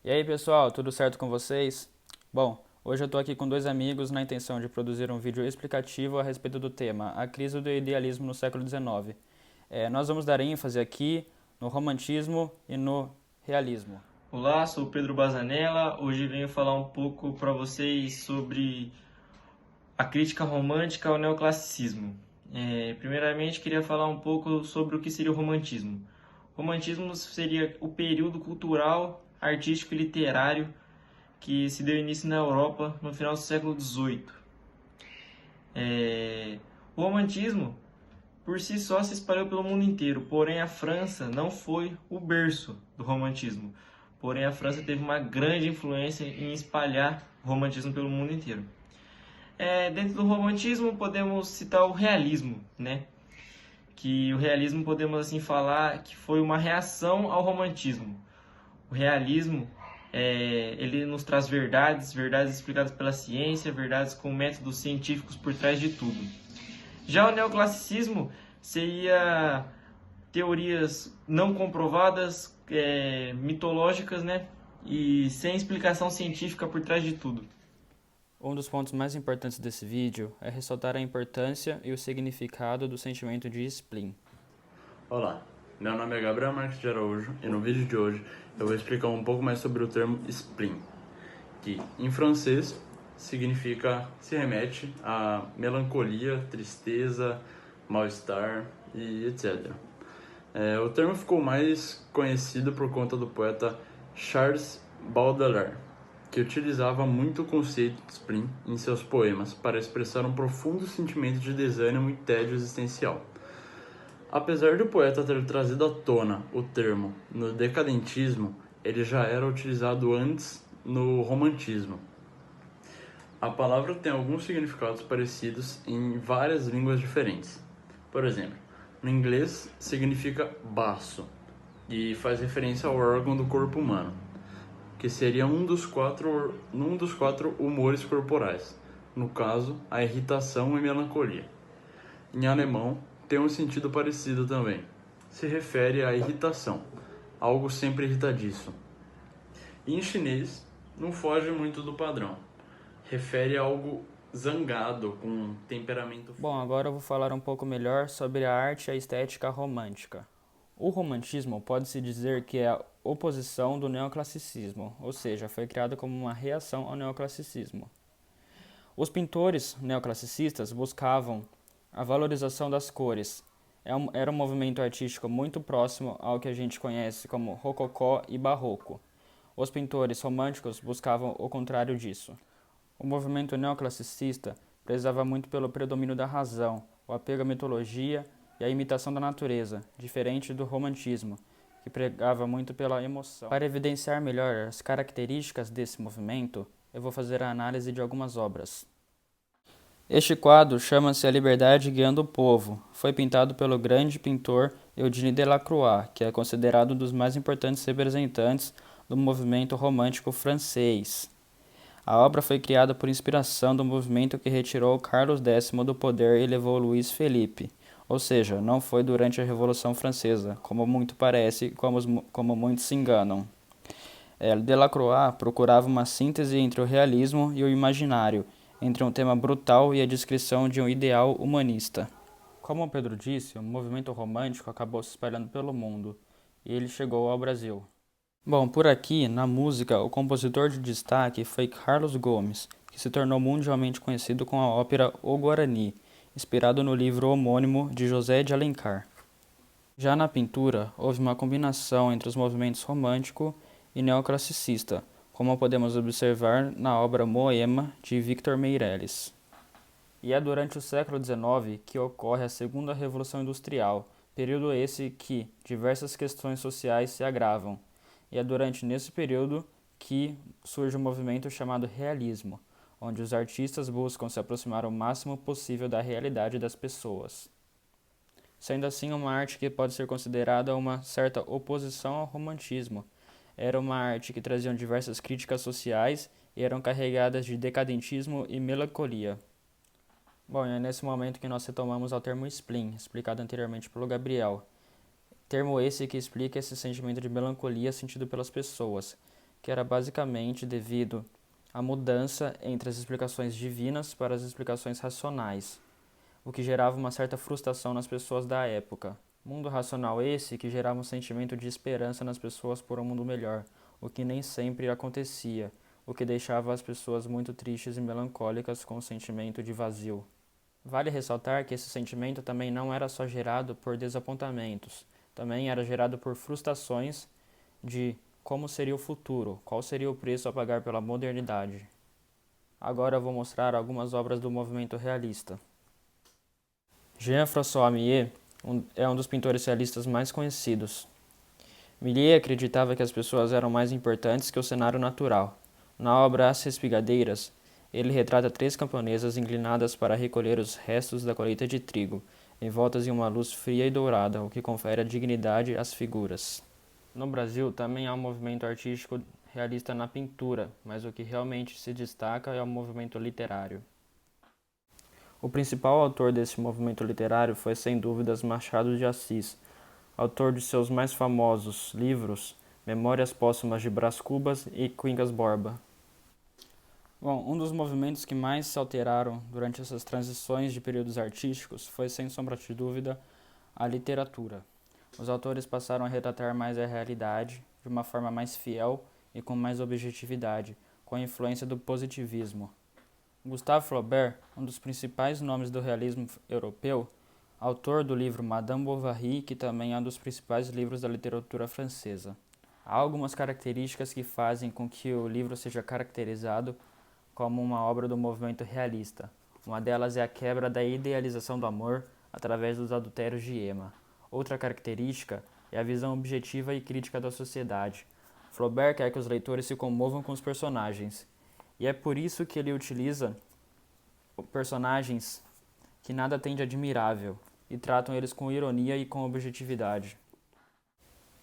E aí pessoal, tudo certo com vocês? Bom, hoje eu estou aqui com dois amigos na intenção de produzir um vídeo explicativo a respeito do tema A Crise do Idealismo no Século XIX. Nós vamos dar ênfase aqui no romantismo e no realismo. Olá, sou Pedro Bazanella. Hoje venho falar um pouco para vocês sobre a crítica romântica ao neoclassicismo. Primeiramente, queria falar um pouco sobre o que seria o romantismo. O romantismo seria o período cultural, artístico e literário que se deu início na Europa no final do século XVIII. O romantismo, por si só, se espalhou pelo mundo inteiro, porém a França não foi o berço do romantismo. Porém, a França teve uma grande influência em espalhar o romantismo pelo mundo inteiro. Dentro do romantismo podemos citar o realismo, né? Que o realismo podemos assim falar que foi uma reação ao romantismo. O realismo ele nos traz verdades explicadas pela ciência, verdades com métodos científicos por trás de tudo. Já o neoclassicismo seria teorias não comprovadas, mitológicas, né? E sem explicação científica por trás de tudo. Um dos pontos mais importantes desse vídeo é ressaltar a importância e o significado do sentimento de spleen. Olá, meu nome é Gabriel Marques de Araújo e no vídeo de hoje eu vou explicar um pouco mais sobre o termo spleen, que em francês se remete a melancolia, tristeza, mal-estar e etc. O termo ficou mais conhecido por conta do poeta Charles Baudelaire, que utilizava muito o conceito de spleen em seus poemas para expressar um profundo sentimento de desânimo e tédio existencial. Apesar de o poeta ter trazido à tona o termo no decadentismo, ele já era utilizado antes no romantismo. A palavra tem alguns significados parecidos em várias línguas diferentes. Por exemplo, no inglês significa baço e faz referência ao órgão do corpo humano, que seria um dos quatro humores corporais, no caso, a irritação e melancolia. Em alemão, tem um sentido parecido também. Se refere à irritação, algo sempre irritadiço. E em chinês, não foge muito do padrão. Refere a algo zangado, com um temperamento. Bom, agora eu vou falar um pouco melhor sobre a arte e a estética romântica. O romantismo pode-se dizer que é a oposição do neoclassicismo, ou seja, foi criado como uma reação ao neoclassicismo. Os pintores neoclassicistas buscavam a valorização das cores. Era um movimento artístico muito próximo ao que a gente conhece como rococó e barroco. Os pintores românticos buscavam o contrário disso. O movimento neoclassicista prezava muito pelo predomínio da razão, o apego à mitologia e a imitação da natureza, diferente do romantismo, que pregava muito pela emoção. Para evidenciar melhor as características desse movimento, eu vou fazer a análise de algumas obras. Este quadro chama-se A Liberdade Guiando o Povo. Foi pintado pelo grande pintor Eugène Delacroix, que é considerado um dos mais importantes representantes do movimento romântico francês. A obra foi criada por inspiração do movimento que retirou Carlos X do poder e levou Luís Felipe, ou seja, não foi durante a Revolução Francesa, como muito parece e como muitos se enganam. Delacroix procurava uma síntese entre o realismo e o imaginário, entre um tema brutal e a descrição de um ideal humanista. Como o Pedro disse, o movimento romântico acabou se espalhando pelo mundo, e ele chegou ao Brasil. Bom, por aqui, na música, o compositor de destaque foi Carlos Gomes, que se tornou mundialmente conhecido com a ópera O Guarani, inspirado no livro homônimo de José de Alencar. Já na pintura, houve uma combinação entre os movimentos romântico e neoclassicista, como podemos observar na obra Moema, de Victor Meirelles. E é durante o século XIX que ocorre a Segunda Revolução Industrial, período esse que diversas questões sociais se agravam. E é nesse período que surge um movimento chamado realismo, onde os artistas buscam se aproximar o máximo possível da realidade das pessoas. Sendo assim, uma arte que pode ser considerada uma certa oposição ao romantismo. Era uma arte que trazia diversas críticas sociais e eram carregadas de decadentismo e melancolia. Bom, e é nesse momento que nós retomamos ao termo spleen, explicado anteriormente pelo Gabriel. Termo esse que explica esse sentimento de melancolia sentido pelas pessoas, que era basicamente devido à mudança entre as explicações divinas para as explicações racionais, o que gerava uma certa frustração nas pessoas da época. Mundo racional esse que gerava um sentimento de esperança nas pessoas por um mundo melhor, o que nem sempre acontecia, o que deixava as pessoas muito tristes e melancólicas com o sentimento de vazio. Vale ressaltar que esse sentimento também não era só gerado por desapontamentos, também era gerado por frustrações de como seria o futuro, qual seria o preço a pagar pela modernidade. Agora eu vou mostrar algumas obras do movimento realista. Jean-François Millet é um dos pintores realistas mais conhecidos. Millet acreditava que as pessoas eram mais importantes que o cenário natural. Na obra As Espigadeiras, ele retrata 3 camponesas inclinadas para recolher os restos da colheita de trigo, envoltas em uma luz fria e dourada, o que confere a dignidade às figuras. No Brasil, também há um movimento artístico realista na pintura, mas o que realmente se destaca é o movimento literário. O principal autor desse movimento literário foi, sem dúvidas, Machado de Assis, autor de seus mais famosos livros Memórias Póstumas de Brás Cubas e Quincas Borba. Bom, um dos movimentos que mais se alteraram durante essas transições de períodos artísticos foi, sem sombra de dúvida, a literatura. Os autores passaram a retratar mais a realidade, de uma forma mais fiel e com mais objetividade, com a influência do positivismo. Gustave Flaubert, um dos principais nomes do realismo europeu, autor do livro Madame Bovary, que também é um dos principais livros da literatura francesa. Há algumas características que fazem com que o livro seja caracterizado como uma obra do movimento realista. Uma delas é a quebra da idealização do amor através dos adultérios de Emma. Outra característica é a visão objetiva e crítica da sociedade. Flaubert quer que os leitores se comovam com os personagens, e é por isso que ele utiliza personagens que nada tem de admirável e tratam eles com ironia e com objetividade.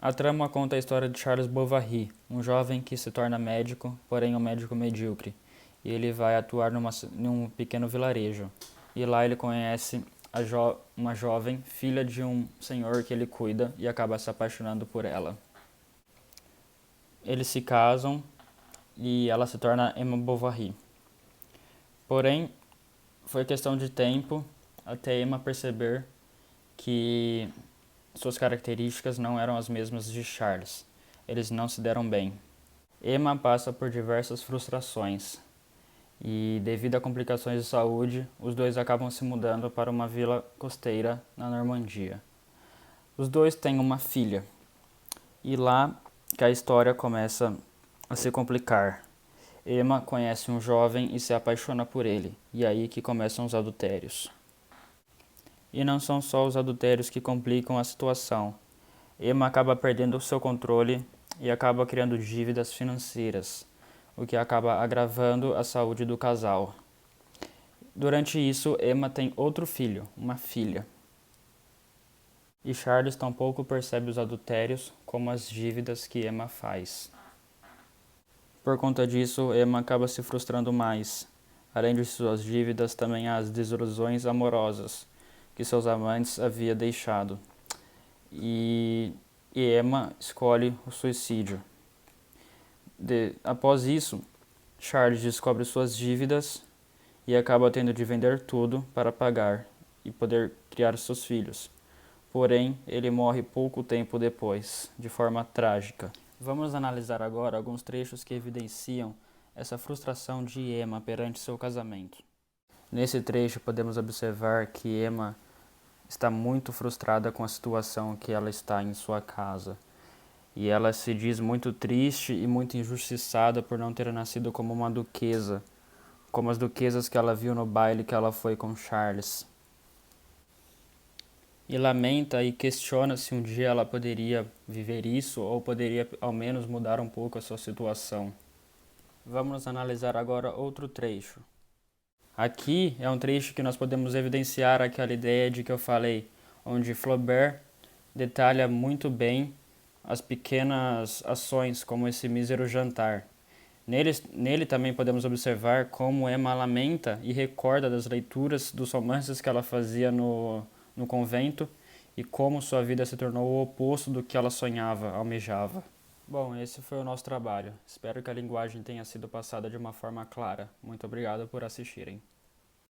A trama conta a história de Charles Bovary, um jovem que se torna médico, porém um médico medíocre, e ele vai atuar num pequeno vilarejo. E lá ele conhece uma jovem, filha de um senhor que ele cuida, e acaba se apaixonando por ela. Eles se casam e ela se torna Emma Bovary. Porém, foi questão de tempo até Emma perceber que suas características não eram as mesmas de Charles. Eles não se deram bem. Emma passa por diversas frustrações e, devido a complicações de saúde, os dois acabam se mudando para uma vila costeira na Normandia. Os dois têm uma filha e lá que a história começa a se complicar. Emma conhece um jovem e se apaixona por ele, e aí que começam os adultérios. E não são só os adultérios que complicam a situação. Emma acaba perdendo o seu controle e acaba criando dívidas financeiras, o que acaba agravando a saúde do casal. Durante isso, Emma tem outro filho, uma filha. E Charles tampouco percebe os adultérios como as dívidas que Emma faz. Por conta disso, Emma acaba se frustrando mais. Além de suas dívidas, também há as desilusões amorosas que seus amantes havia deixado. E Emma escolhe o suicídio. Após isso, Charles descobre suas dívidas e acaba tendo de vender tudo para pagar e poder criar seus filhos. Porém, ele morre pouco tempo depois, de forma trágica. Vamos analisar agora alguns trechos que evidenciam essa frustração de Emma perante seu casamento. Nesse trecho, podemos observar que Emma está muito frustrada com a situação que ela está em sua casa. E ela se diz muito triste e muito injustiçada por não ter nascido como uma duquesa, como as duquesas que ela viu no baile que ela foi com Charles. E lamenta e questiona se um dia ela poderia viver isso ou poderia ao menos mudar um pouco a sua situação. Vamos analisar agora outro trecho. Aqui é um trecho que nós podemos evidenciar aquela ideia de que eu falei, onde Flaubert detalha muito bem as pequenas ações, como esse mísero jantar. Nele também podemos observar como Emma lamenta e recorda das leituras dos romances que ela fazia no convento e como sua vida se tornou o oposto do que ela sonhava, almejava. Bom, esse foi o nosso trabalho. Espero que a linguagem tenha sido passada de uma forma clara. Muito obrigado por assistirem.